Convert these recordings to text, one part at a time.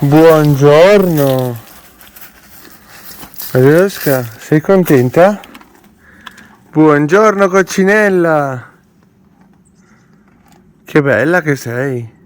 Buongiorno. Mariosca, sei contenta? Buongiorno coccinella. Che bella che sei.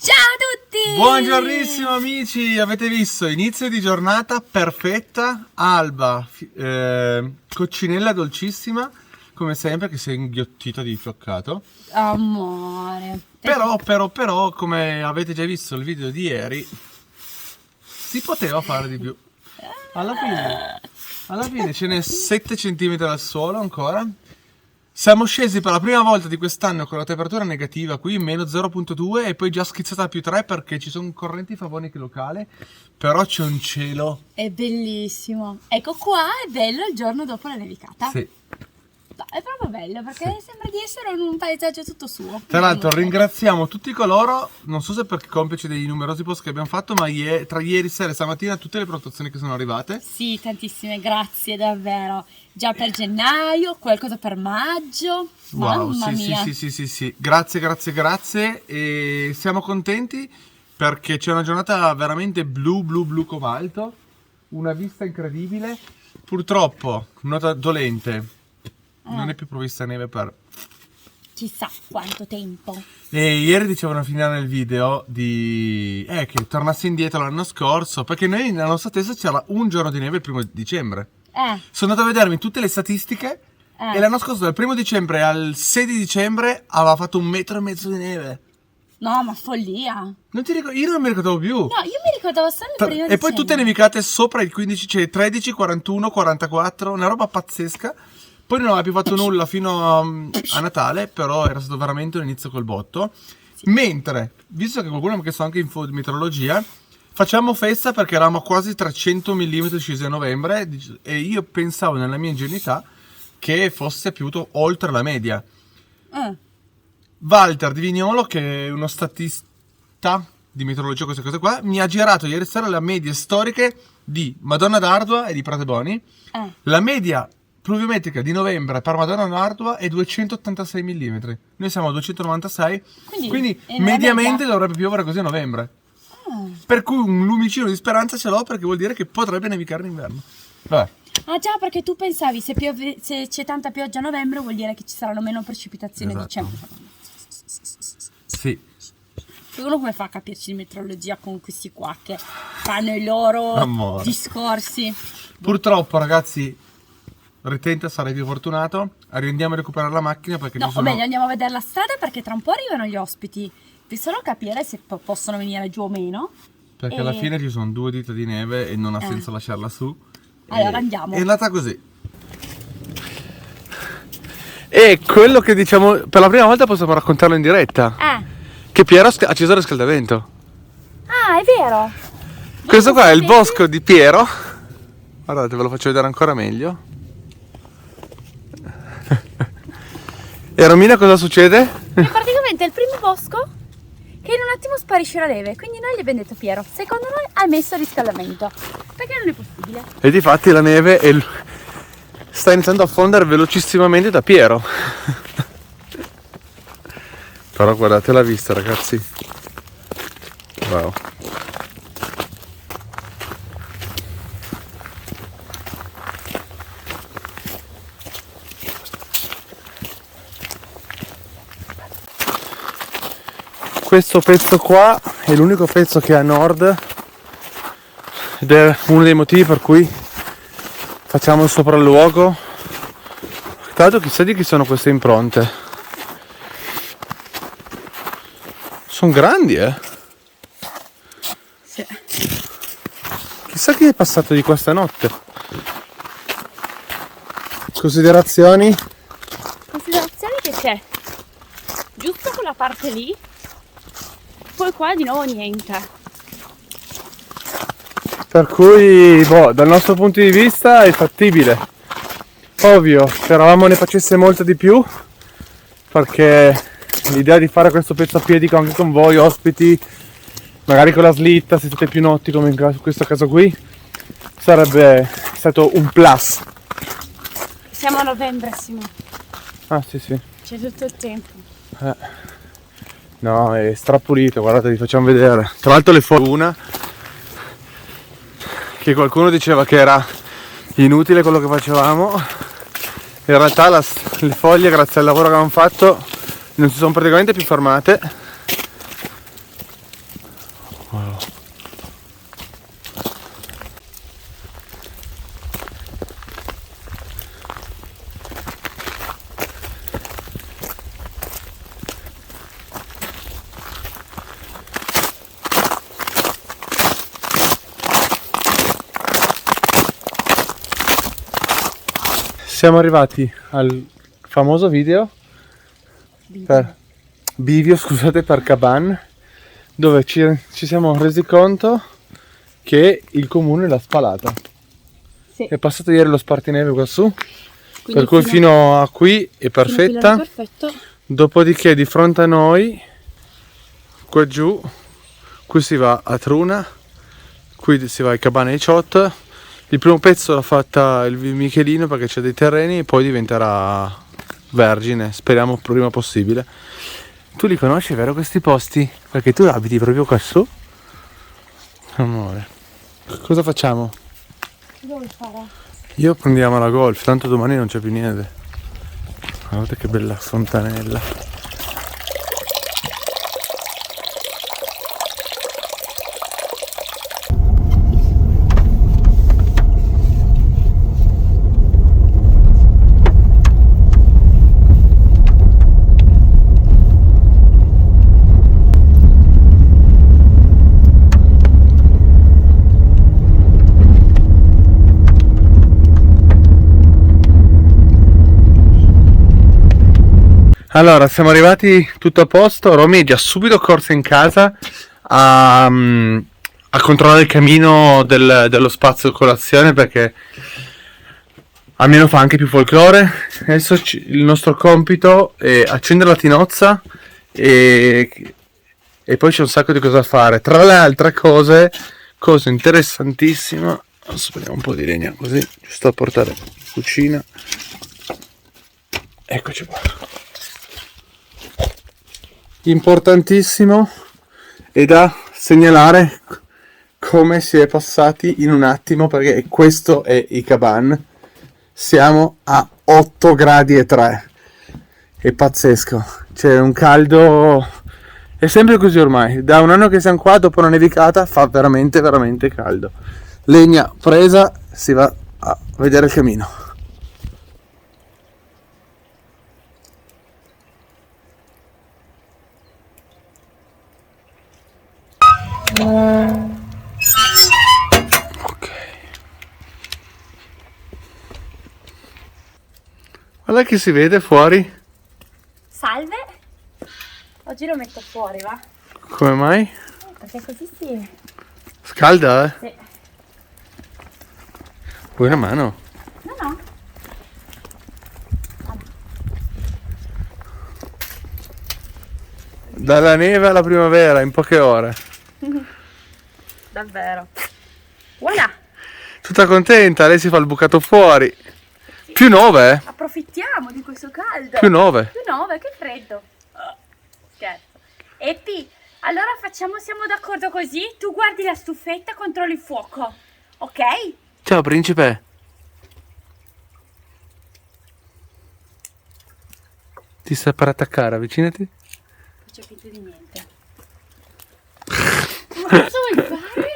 Ciao a tutti! Buongiornissimo amici, avete visto? Inizio di giornata perfetta, alba, coccinella dolcissima, come sempre che sei inghiottita di fioccato. Amore. Però, come avete già visto il video di ieri, si poteva fare di più. Alla fine ce n'è 7 cm dal suolo ancora. Siamo scesi per la prima volta di quest'anno con la temperatura negativa qui, meno 0,2 e poi già schizzata a più 3 perché ci sono correnti favoniche locali, però c'è un cielo. È bellissimo. Ecco qua, è bello il giorno dopo la nevicata. Sì. No, è proprio bello perché sembra di essere in un paesaggio tutto suo. Tra l'altro ringraziamo tutti coloro, non so se per complice dei numerosi post che abbiamo fatto, ma tra ieri sera e stamattina tutte le prenotazioni che sono arrivate. Sì, tantissime grazie davvero. Già per gennaio, qualcosa per maggio. Wow, Mamma mia. sì. Grazie e siamo contenti perché c'è una giornata veramente blu cobalto, una vista incredibile. Purtroppo, nota dolente, non è più provvista neve per... Chissà quanto tempo. E ieri dicevano a finire nel video che tornassi indietro l'anno scorso, perché noi nella nostra testa c'era un giorno di neve il 1 dicembre. Sono andato a vedermi tutte le statistiche e l'anno scorso dal 1 dicembre al 6 di dicembre aveva fatto 1,5 metri di neve. No, ma follia. Non ti ricordo, io non mi ricordavo più. No, io mi ricordavo solo il primo E poi tutte nevicate sopra il 15, cioè 13, 41, 44, una roba pazzesca. Poi non aveva più fatto nulla fino a Natale, però era stato veramente un inizio col botto. Sì. Mentre, visto che qualcuno mi ha chiesto anche info di meteorologia, facciamo festa perché eravamo a quasi 300 mm scesi a novembre e io pensavo nella mia ingenuità che fosse più oltre la media. Walter di Vignolo, che è uno statista di meteorologia, queste cose qua, mi ha girato ieri sera le medie storiche di Madonna d'Ardua e di Prateboni. La media pluviometrica di novembre per Madonna d'Ardua è 286 mm. Noi siamo a 296, quindi mediamente dovrebbe piovere così a novembre. Per cui un lumicino di speranza ce l'ho perché vuol dire che potrebbe nevicare in inverno. Vabbè. Ah già, perché tu pensavi se c'è tanta pioggia a novembre vuol dire che ci saranno meno precipitazioni a dicembre. Sì. Uno come fa a capirci di meteorologia con questi qua che fanno i loro discorsi? Purtroppo ragazzi, ritenta, sarei più fortunato. Andiamo a recuperare la macchina perché no, o meglio andiamo a vedere la strada perché tra un po' arrivano gli ospiti. Vi solo capire se possono venire giù o meno. Perché alla fine ci sono 2 dita di neve e non ha senso lasciarla su. Allora andiamo. È andata così. E quello che diciamo per la prima volta possiamo raccontarlo in diretta. Che Piero ha acceso il riscaldamento. Ah, è vero. Questo qua è il bosco di Piero. Guardate, ve lo faccio vedere ancora meglio. E Romina, cosa succede? È praticamente il primo bosco che in un attimo sparisce la neve. Quindi noi gli abbiamo detto: Piero, secondo noi hai messo il riscaldamento, perché non è possibile. E difatti la neve sta iniziando a fondere velocissimamente da Piero. Però guardate la vista, ragazzi. Wow. questo pezzo qua è l'unico pezzo che è a nord ed è uno dei motivi per cui facciamo il sopralluogo. Tra l'altro chissà di chi sono queste impronte. Sono grandi, Sì. Chissà chi è passato di questa notte. Considerazioni? Considerazione che c'è giusto quella parte lì, poi qua di nuovo niente. Per cui, dal nostro punto di vista è fattibile. Ovvio, speravamo ne facesse molto di più, perché l'idea di fare questo pezzo a piedi anche con voi ospiti, magari con la slitta, se siete più notti come in questo caso qui, sarebbe stato un plus. Siamo a novembre, Simo. Ah sì sì. C'è tutto il tempo. No, è strapulito, guardate, vi facciamo vedere. Tra l'altro le foglie, una che qualcuno diceva che era inutile quello che facevamo, in realtà le foglie, grazie al lavoro che avevamo fatto, non si sono praticamente più fermate. Wow. Siamo arrivati al famoso bivio, scusate, per Caban, dove ci siamo resi conto che il comune l'ha spalata. Sì. È passato ieri lo spartineve qua su, Quindi per cui fino a qui è perfetta. Perfetto. Dopodiché di fronte a noi, qua giù, qui si va a Truna, qui si va ai Cabane di Ciot. Il primo pezzo l'ha fatta il Michelino perché c'è dei terreni e poi diventerà vergine, speriamo prima possibile. Tu li conosci, vero, questi posti? Perché tu abiti proprio qua su? Amore, cosa facciamo? Cosa vuoi fare? Io prendiamo la golf, tanto domani non c'è più niente. Guardate che bella fontanella. Allora, siamo arrivati tutto a posto. Romy è già subito corsa in casa a controllare il camino dello spazio colazione, perché almeno fa anche più folklore. Adesso il nostro compito è accendere la tinozza e poi c'è un sacco di cose da fare. Tra le altre cose interessantissime. Adesso prendiamo un po' di legna così, giusto a portare in cucina. Eccoci qua. Importantissimo è da segnalare come si è passati in un attimo, perché questo è i Caban. Siamo a 8 gradi e 3, è pazzesco, c'è un caldo, è sempre così ormai, da un anno che siamo qua, dopo una nevicata fa veramente veramente caldo. Legna presa, si va a vedere il camino. Ok, guarda che si vede fuori. Salve. Oggi lo metto fuori, va? Come mai? Perché così sì. Scalda, eh? Sì. Vuoi una mano? No. Dalla neve alla primavera in poche ore. Davvero. Voilà. Tutta contenta, lei si fa il bucato fuori. Sì. Più 9, eh? Approfittiamo di questo caldo. Più 9. Più 9, che freddo. Scherzo. Epi, allora siamo d'accordo così? Tu guardi la stufetta, controlli il fuoco. Ok? Ciao principe. Ti sta per attaccare, avvicinati. Non c'è finta di niente. Cosa vuoi fare?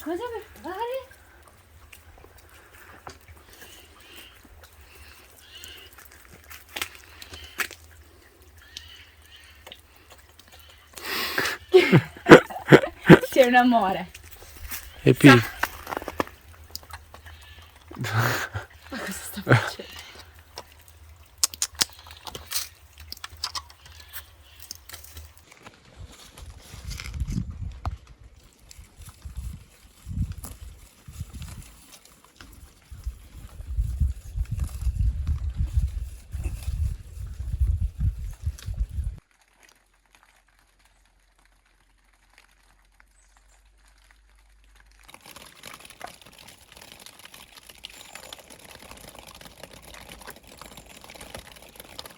Cosa vuoi fare? Sei un amore. E P. Ma cosa sta facendo?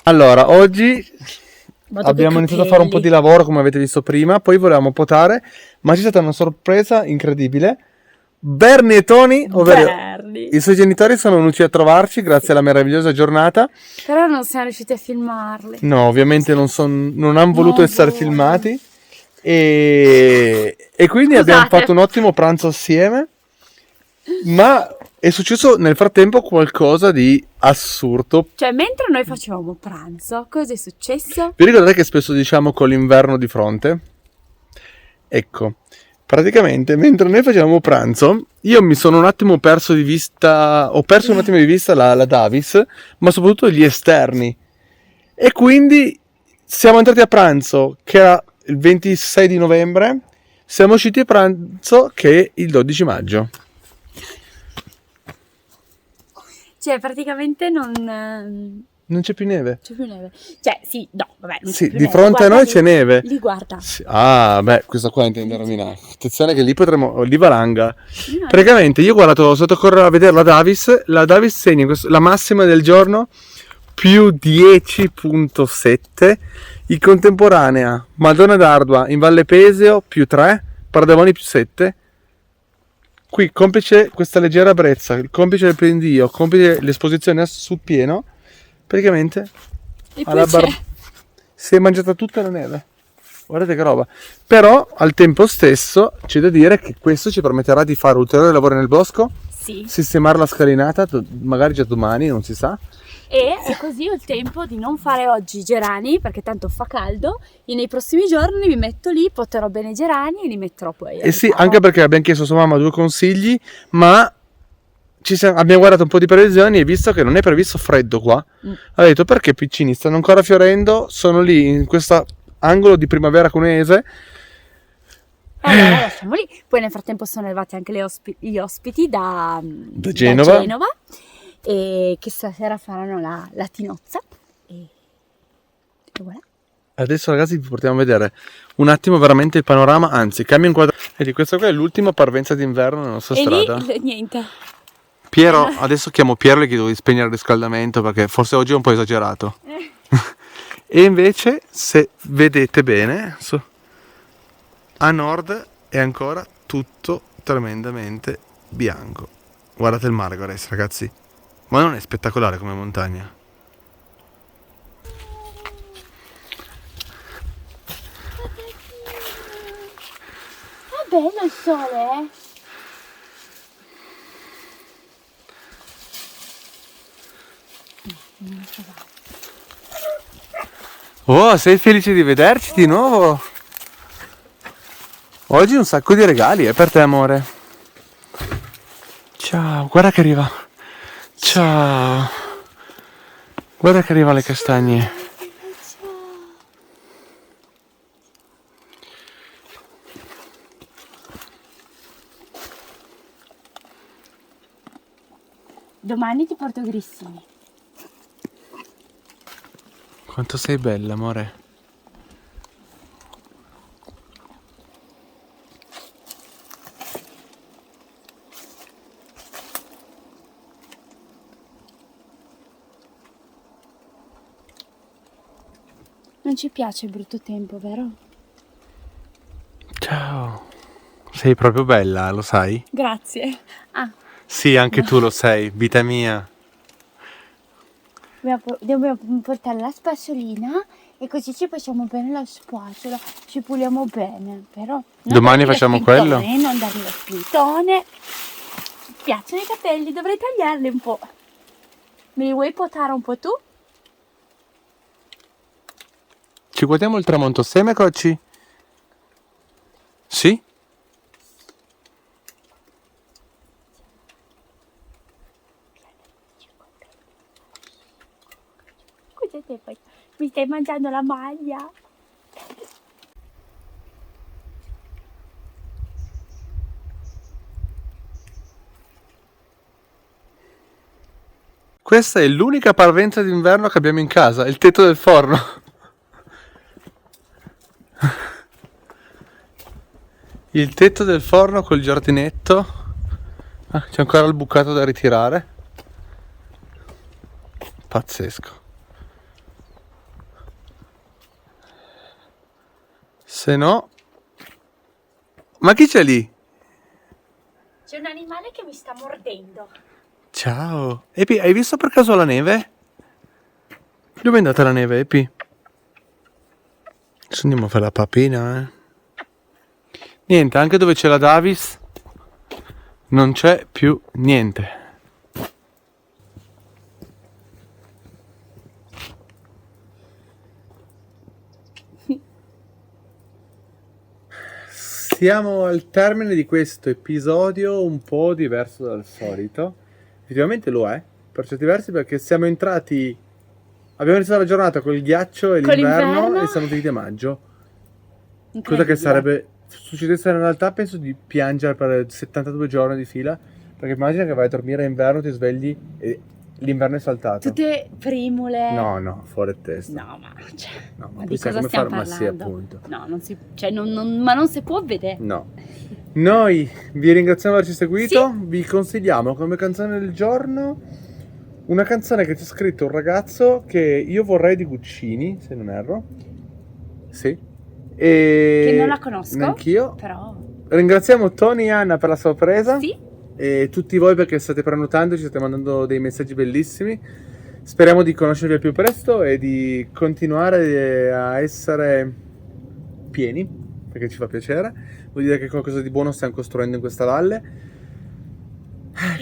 Allora, oggi Vado abbiamo coi iniziato a fare un po' di capelli. lavoro come avete visto prima, poi volevamo potare, ma c'è stata una sorpresa incredibile. Bernie e Tony, ovvero Bernie. i suoi genitori, sono venuti a trovarci grazie alla meravigliosa giornata. Però non siamo riusciti a filmarli. No, ovviamente non hanno voluto Non essere vogliono. filmati e quindi Scusate. abbiamo fatto un ottimo pranzo assieme, ma è successo nel frattempo qualcosa di assurdo. Cioè, mentre noi facevamo pranzo, cosa è successo? Vi ricordate che spesso diciamo con l'inverno di fronte? Ecco, praticamente mentre noi facevamo pranzo, io mi sono un attimo perso di vista, ho perso un attimo di vista la Davis, ma soprattutto gli esterni. E quindi siamo entrati a pranzo, che era il 26 di novembre, siamo usciti a pranzo che è il 12 maggio. Cioè, praticamente non Non c'è più neve. c'è più neve. Cioè, sì, no, vabbè, non c'è Sì, più di neve. fronte a Guarda noi lì. c'è neve. Lì, guarda. Sì. Ah, beh, questa qua intende rovinare. Attenzione che lì potremo, lì valanga. No, Praticamente io ho guardato sotto correre a vedere la Davis segna la massima del giorno più 10.7, in contemporanea Madonna d'Ardua in Valle Pesio più 3, Pardemoni più 7. Qui complice questa leggera brezza, il complice del pendio, complice l'esposizione sul pieno, praticamente e alla poi c'è... si è mangiata tutta la neve. Guardate che roba. Però al tempo stesso c'è da dire che questo ci permetterà di fare ulteriori lavori nel bosco, Sì. sistemare la scalinata, magari già domani, non si sa. E così ho il tempo di non fare oggi i gerani, perché tanto fa caldo, e nei prossimi giorni mi metto lì, potterò bene i gerani e li metterò poi. E sì, anche perché abbiamo chiesto a sua mamma 2 consigli, ma abbiamo guardato un po' di previsioni e visto che non è previsto freddo qua, ha detto perché piccini stanno ancora fiorendo, sono lì in questo angolo di primavera cuneese. Allora lasciamo lì. Poi nel frattempo sono arrivati anche gli ospiti da Genova. E che stasera faranno la tinozza. E voilà. Adesso ragazzi vi portiamo a vedere un attimo veramente il panorama, anzi cambio inquadratura. Vedi, questa qua è l'ultima parvenza d'inverno nella nostra strada. Lì niente. Piero, adesso chiamo Piero e gli chiedo di spegnere il riscaldamento perché forse oggi è un po' esagerato. E invece, se vedete bene, a nord è ancora tutto tremendamente bianco. Guardate il Margaret, ragazzi. Ma non è spettacolare come montagna? È bello il sole, eh? Oh, sei felice di vederci di nuovo? Oggi un sacco di regali, per te amore. Ciao, guarda che arriva. Ciao. Guarda che arriva le castagne. Domani ti porto grissini. Quanto sei bella, amore. Non ci piace il brutto tempo, vero? Ciao. Sei proprio bella, lo sai? Grazie. Ah, Sì, anche tu lo sei, vita mia. dobbiamo portare la spassolina E così ci facciamo bene la spatola, ci puliamo bene, però... non Domani darmi lo facciamo spintone, quello? Non darmi lo spintone. Mi piacciono i capelli, dovrei tagliarli un po'. Me li vuoi potare un po' tu? Ci guardiamo il tramonto assieme, Cocci? Sì? Cosa stai facendo? Mi stai mangiando la maglia? Questa è l'unica parvenza d'inverno che abbiamo in casa, il tetto del forno. Il tetto del forno col giardinetto. Ah, c'è ancora il bucato da ritirare. Pazzesco. Se no... Ma chi c'è lì? C'è un animale che mi sta mordendo. Ciao. Epi, hai visto per caso la neve? Dove è andata la neve, Epi? Adesso andiamo a fare la papina, eh. Niente, anche dove c'è la Davis non c'è più niente. Siamo al termine di questo episodio un po' diverso dal solito. Effettivamente lo è, per certi versi, perché siamo entrati... Abbiamo iniziato la giornata col ghiaccio e Con l'inverno l'inverno? e siamo finiti a maggio. Cosa Incredibile. che sarebbe... Succedesse in realtà, penso di piangere per 72 giorni di fila. Perché immagina che vai a dormire inverno, ti svegli e l'inverno è saltato. Tutte primule. No, fuori testa. No, ma cioè, No, ma poi di sai cosa come stiamo fare? Ma sì, parlando? appunto. No, non si, cioè, ma non si può vedere. No. Noi vi ringraziamo di averci seguito. Vi consigliamo come canzone del giorno una canzone che ci ha scritto un ragazzo che io vorrei di Guccini, se non erro. Sì. E Che non la conosco. Neanch'io. Però. Ringraziamo Tony e Anna per la sorpresa. Sì. E tutti voi perché state prenotando, ci state mandando dei messaggi bellissimi. Speriamo di conoscervi al più presto e di continuare a essere pieni, perché ci fa piacere. Vuol dire che qualcosa di buono stiamo costruendo in questa valle.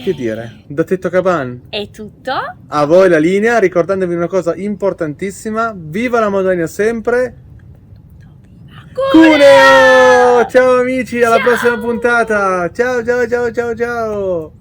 Che dire, da Tetto Caban È tutto. a voi la linea, ricordandovi una cosa importantissima: viva la Madonna sempre! Cuneo! Ciao amici, alla Ciao! prossima puntata! Ciao!